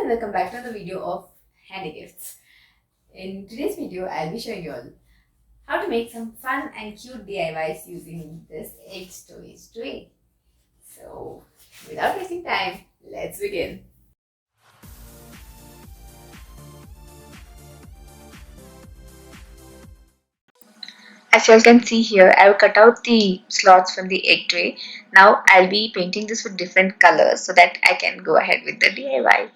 and welcome back to another video of Handy Gifts. In today's video, I'll be showing you all how to make some fun and cute DIYs using this egg storage tray. So, without wasting time, let's begin. As you all can see here, I have cut out the slots from the egg tray. Now I'll be painting this with different colors so that I can go ahead with the DIY.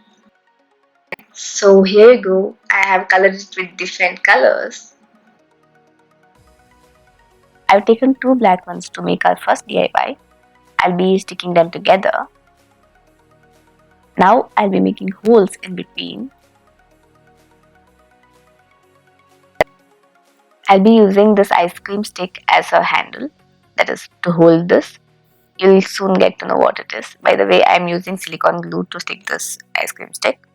So here you go. I have colored it with different colors. I've taken two black ones to make our first DIY. I'll be sticking them together. Now I'll be making holes in between. I'll be using this ice cream stick as a handle, that is to hold this. You'll soon get to know what it is. By the way, I'm using silicone glue to stick this ice cream stick.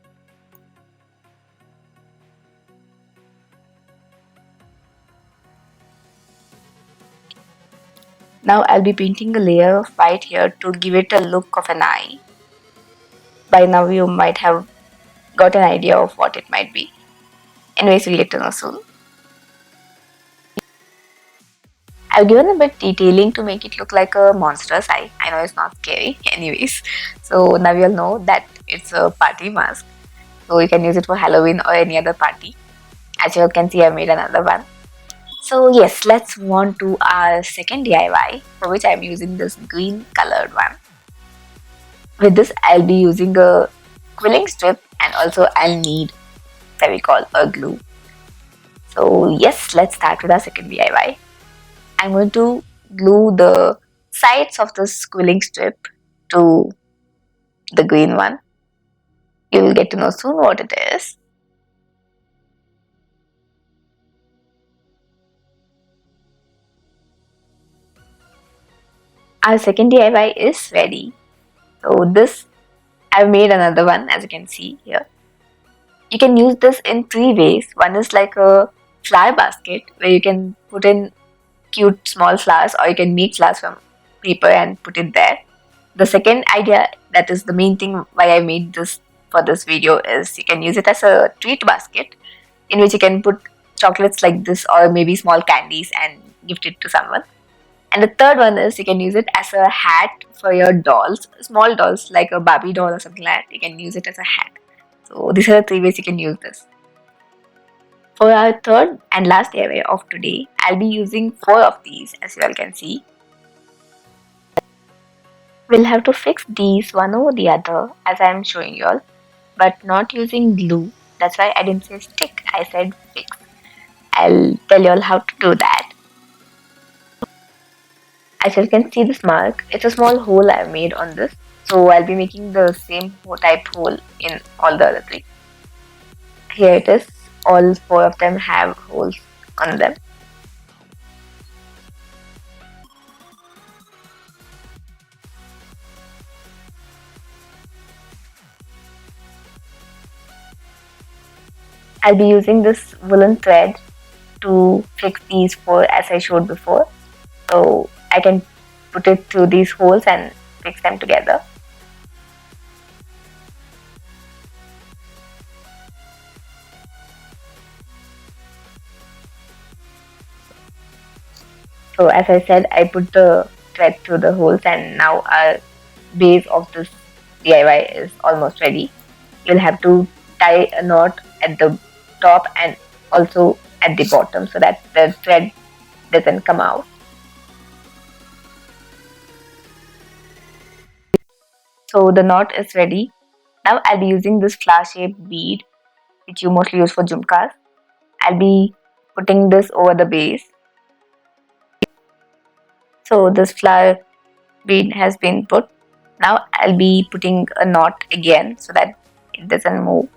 Now I'll be painting a layer of white here to give it a look of an eye. By now you might have got an idea of what it might be. Anyways, we'll get to know soon. I've given a bit detailing to make it look like a monster's eye. I know it's not scary. Anyways, so now you'll know that it's a party mask. So you can use it for Halloween or any other party. As you all can see, I made another one. So yes, let's move on to our second DIY, for which I'm using this green colored one. With this, I'll be using a quilling strip and also I'll need Fevicol or glue. So yes, let's start with our second DIY. I'm going to glue the sides of this quilling strip to the green one. You'll get to know soon what it is. Our second DIY is ready. So this, I've made another one, as you can see here. You can use this in three ways. One is like a flower basket where you can put in cute small flowers, or you can make flowers from paper and put it there. The second idea, that is the main thing why I made this for this video, is you can use it as a treat basket in which you can put chocolates like this or maybe small candies and gift it to someone. And the third one is you can use it as a hat for your dolls, small dolls like a Barbie doll or something like that. You can use it as a hat. So these are the three ways you can use this. For our third and last DIY of today, I'll be using 4 of these, as you all can see. We'll have to fix these one over the other as I am showing you all, but not using glue. That's why I didn't say stick, I said fix. I'll tell you all how to do that. As you can see this mark, it's a small hole I've made on this. So I'll be making the same type hole in all the other three. Here it is, all 4 of them have holes on them. I'll be using this woolen thread to fix these 4 as I showed before. So I can put it through these holes and fix them together. So as I said, I put the thread through the holes and now our base of this DIY is almost ready. You'll have to tie a knot at the top and also at the bottom so that the thread doesn't come out. So the knot is ready. Now I'll be using this flower shaped bead which you mostly use for jhumkas. I'll be putting this over the base. So this flower bead has been put. Now I'll be putting a knot again so that it doesn't move.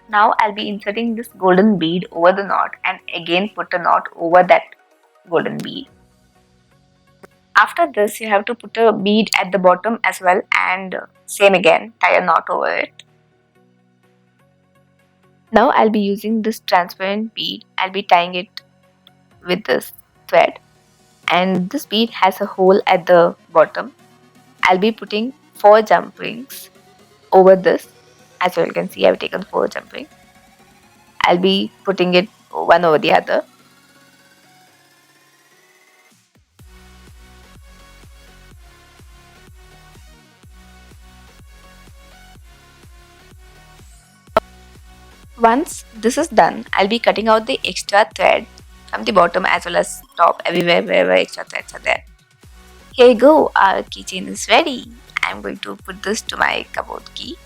Now I'll be inserting this golden bead over the knot and again put a knot over that golden bead. After this, you have to put a bead at the bottom as well and same again, tie a knot over it. Now I'll be using this transparent bead. I'll be tying it with this thread and this bead has a hole at the bottom. I'll be putting 4 jump rings over this. As you all can see, I've taken 4 jump rings. I'll be putting it one over the other. Once this is done, I'll be cutting out the extra thread from the bottom as well as top, everywhere wherever extra threads are there. Here you go, our keychain is ready. I'm going to put this to my cupboard key,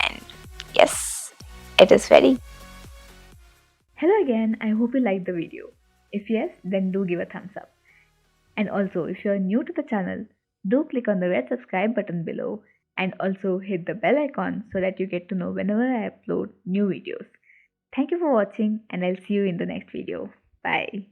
and yes, it is ready. Hello again, I hope you liked the video. If yes, then do give a thumbs up. And also, if you're new to the channel, do click on the red subscribe button below and also hit the bell icon so that you get to know whenever I upload new videos. Thank you for watching, and I'll see you in the next video. Bye.